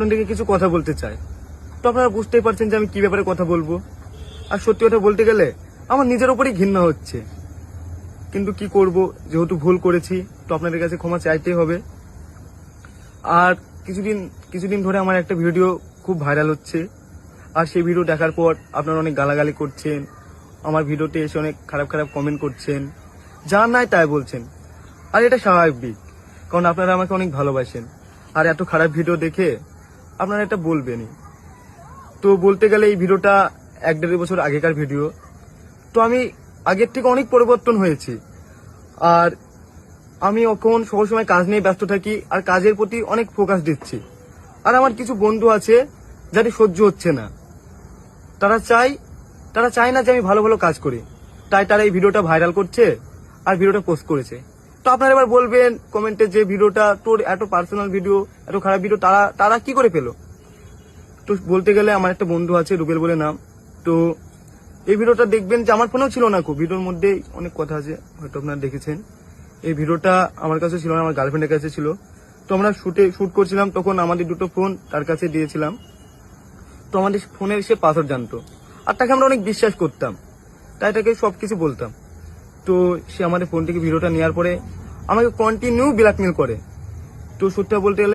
আপনাদেরকে কিছু কথা বলতে চাই। তো আপনারা বুঝতেই পারছেন যে আমি কি ব্যাপারে কথা বলবো। আর সত্যি কথা বলতে গেলে আমার নিজের উপরই ঘৃণা হচ্ছে, কিন্তু কি করব, যেহেতু ভুল করেছি তো আপনাদের কাছে ক্ষমা চাইতেই হবে। আর কিছুদিন ধরে আমার একটা ভিডিও খুব ভাইরাল হচ্ছে, আর সেই ভিডিও দেখার পর আপনারা অনেক গালাগালি করছেন, আমার ভিডিওতে এসে অনেক খারাপ খারাপ কমেন্ট করছেন, যা নাই তাই বলছেন। আর এটা স্বাভাবিক, কারণ আপনারা আমাকে অনেক ভালোবাসেন। আর এত খারাপ ভিডিও দেখে আপনারা এটা বলবেনই। তো বলতে গেলে এই ভিডিওটা 1-1.5 বছর আগেকার ভিডিও। তো আমি আগের থেকে অনেক পরিবর্তন হয়েছি। আর আমি এখন সবসময় কাজ নিয়ে ব্যস্ত থাকি আর কাজের প্রতি অনেক ফোকাস দিচ্ছি। আর আমার কিছু বন্ধু আছে যাদের সহ্য হচ্ছে না, তারা চায় না যে আমি ভালো ভালো কাজ করি, তাই তারা এই ভিডিওটা ভাইরাল করছে আর ভিডিওটা পোস্ট করেছে। তো আপনারা এবার বলবেন কমেন্টে যে ভিডিওটা তোর এত পার্সোনাল ভিডিও, এত খারাপ ভিডিও তারা কি করে পেলো। তো বলতে গেলে আমার একটা বন্ধু আছে, রুবেল বলে নাম। তো এই ভিডিওটা দেখবেন যে আমার ফোনেও ছিল না, খুব ভিডিওর মধ্যে অনেক কথা আছে, হয়তো আপনারা দেখেছেন। এই ভিডিওটা আমার কাছে ছিল না, আমার গার্লফ্রেন্ডের কাছে ছিল। তো আমরা শুট করছিলাম, তখন আমাদের দুটো ফোন তার কাছে দিয়েছিলাম। তো আমাদের ফোনের সে পাসওয়ার্ড জানতো, আর তাকে আমরা অনেক বিশ্বাস করতাম, তাই তাকে সবকিছু বলতাম। তো সে আমাদের ফোন থেকে ভিডিওটা নেওয়ার পরে আমাকে কন্টিনিউ ব্ল্যাকমেল করে। তো সত্যি বলতে গেলে